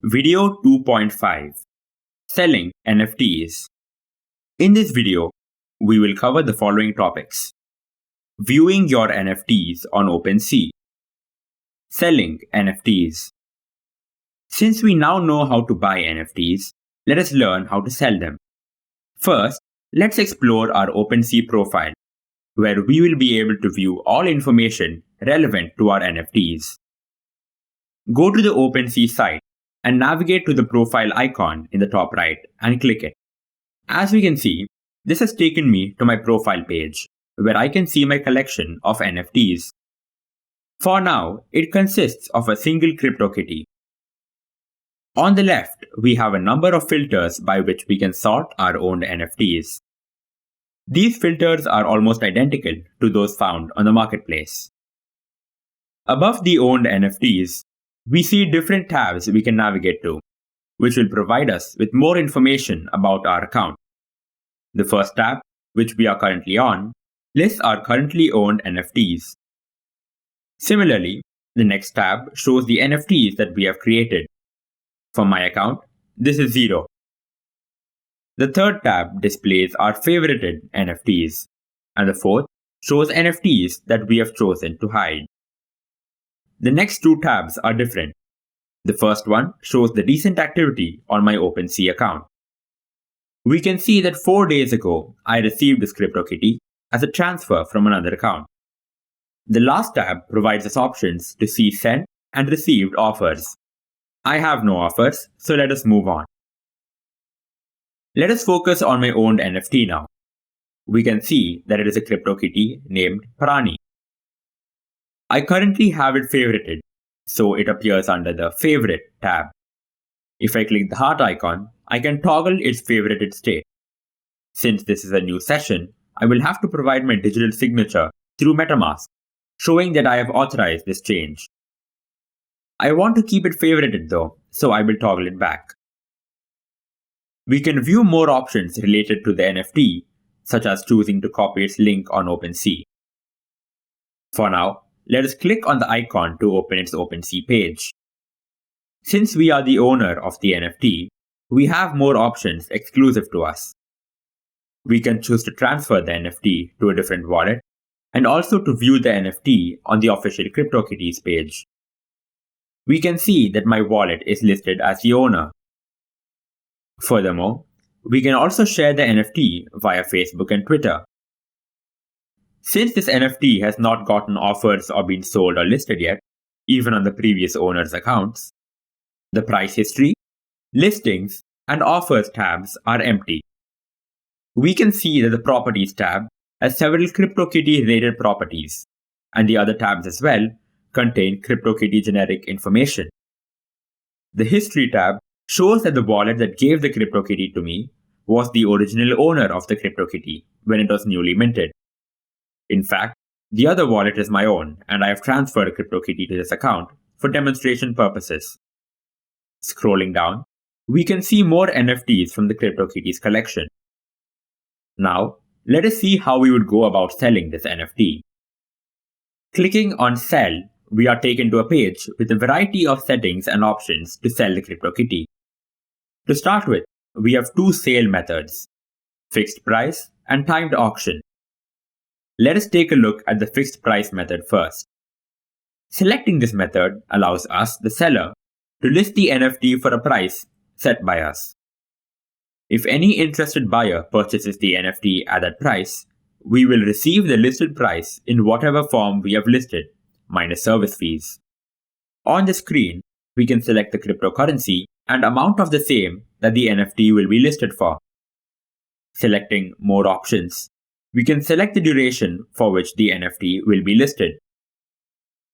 Video 2.5 Selling NFTs. In this video, we will cover the following topics: viewing your NFTs on OpenSea, selling NFTs. Since we now know how to buy NFTs, let us learn how to sell them. First, let's explore our OpenSea profile, where we will be able to view all information relevant to our NFTs. Go to the OpenSea site and navigate to the profile icon in the top right and click it. As we can see, this has taken me to my profile page, where I can see my collection of NFTs. For now, it consists of a single CryptoKitty. On the left, we have a number of filters by which we can sort our owned NFTs. These filters are almost identical to those found on the marketplace. Above the owned NFTs, we see different tabs we can navigate to, which will provide us with more information about our account. The first tab, which we are currently on, lists our currently owned NFTs. Similarly, the next tab shows the NFTs that we have created. For my account, this is 0. The third tab displays our favorited NFTs, and the fourth shows NFTs that we have chosen to hide. The next two tabs are different. The first one shows the recent activity on my OpenSea account. We can see that 4 days ago, I received this CryptoKitty as a transfer from another account. The last tab provides us options to see sent and received offers. I have no offers, so let us move on. Let us focus on my owned NFT now. We can see that it is a CryptoKitty named Prani. I currently have it favorited, so it appears under the Favorite tab. If I click the heart icon, I can toggle its favorited state. Since this is a new session, I will have to provide my digital signature through MetaMask, showing that I have authorized this change. I want to keep it favorited though, so I will toggle it back. We can view more options related to the NFT, such as choosing to copy its link on OpenSea. For now, let us click on the icon to open its OpenSea page. Since we are the owner of the NFT, we have more options exclusive to us. We can choose to transfer the NFT to a different wallet and also to view the NFT on the official CryptoKitties page. We can see that my wallet is listed as the owner. Furthermore, we can also share the NFT via Facebook and Twitter. Since this NFT has not gotten offers or been sold or listed yet, even on the previous owner's accounts, the price history, listings, and offers tabs are empty. We can see that the properties tab has several CryptoKitty related properties, and the other tabs as well contain CryptoKitty generic information. The history tab shows that the wallet that gave the CryptoKitty to me was the original owner of the CryptoKitty when it was newly minted. In fact, the other wallet is my own, and I have transferred a CryptoKitty to this account for demonstration purposes. Scrolling down, we can see more NFTs from the CryptoKitties collection. Now, let us see how we would go about selling this NFT. Clicking on Sell, we are taken to a page with a variety of settings and options to sell the CryptoKitty. To start with, we have two sale methods: fixed price and timed auction. Let us take a look at the fixed price method first. Selecting this method allows us, the seller, to list the NFT for a price set by us. If any interested buyer purchases the NFT at that price, we will receive the listed price in whatever form we have listed, minus service fees. On the screen, we can select the cryptocurrency and amount of the same that the NFT will be listed for. Selecting more options, we can select the duration for which the NFT will be listed.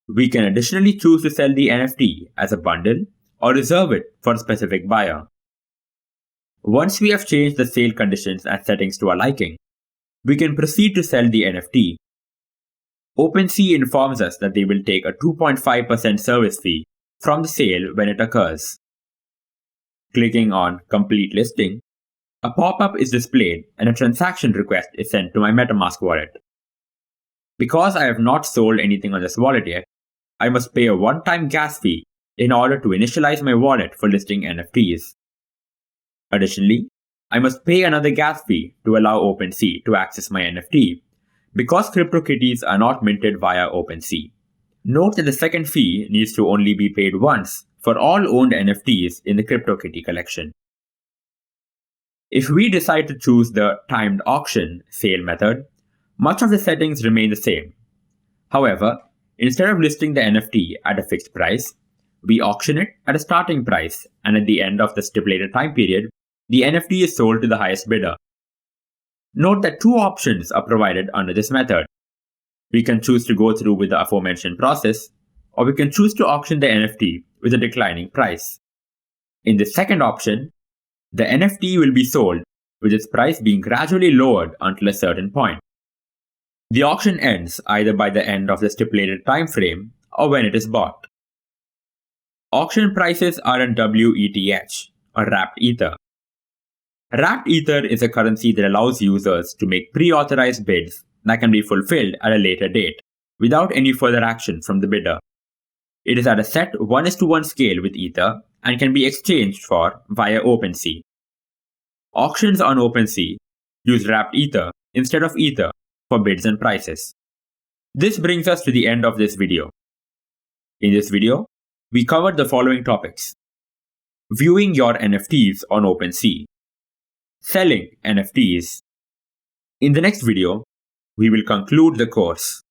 We can additionally choose to sell the NFT as a bundle or reserve it for a specific buyer. Once we have changed the sale conditions and settings to our liking, we can proceed to sell the NFT. OpenSea informs us that they will take a 2.5% service fee from the sale when it occurs. Clicking on Complete Listing, a pop-up is displayed and a transaction request is sent to my MetaMask wallet. Because I have not sold anything on this wallet yet, I must pay a one-time gas fee in order to initialize my wallet for listing NFTs. Additionally, I must pay another gas fee to allow OpenSea to access my NFT because CryptoKitties are not minted via OpenSea. Note that the second fee needs to only be paid once for all owned NFTs in the CryptoKitty collection. If we decide to choose the timed auction sale method, much of the settings remain the same. However, instead of listing the NFT at a fixed price, we auction it at a starting price, and at the end of the stipulated time period, the NFT is sold to the highest bidder. Note that two options are provided under this method. We can choose to go through with the aforementioned process, or we can choose to auction the NFT with a declining price. In the second option, the NFT will be sold with its price being gradually lowered until a certain point. The auction ends either by the end of the stipulated time frame or when it is bought. Auction prices are in WETH, or wrapped ether. Wrapped ether is a currency that allows users to make pre-authorized bids that can be fulfilled at a later date without any further action from the bidder. It is at a set 1:1 scale with ether and can be exchanged for via OpenSea. Auctions on OpenSea use wrapped ether instead of ether for bids and prices. This brings us to the end of this video. In this video, we covered the following topics: viewing your NFTs on OpenSea, selling NFTs. In the next video, we will conclude the course.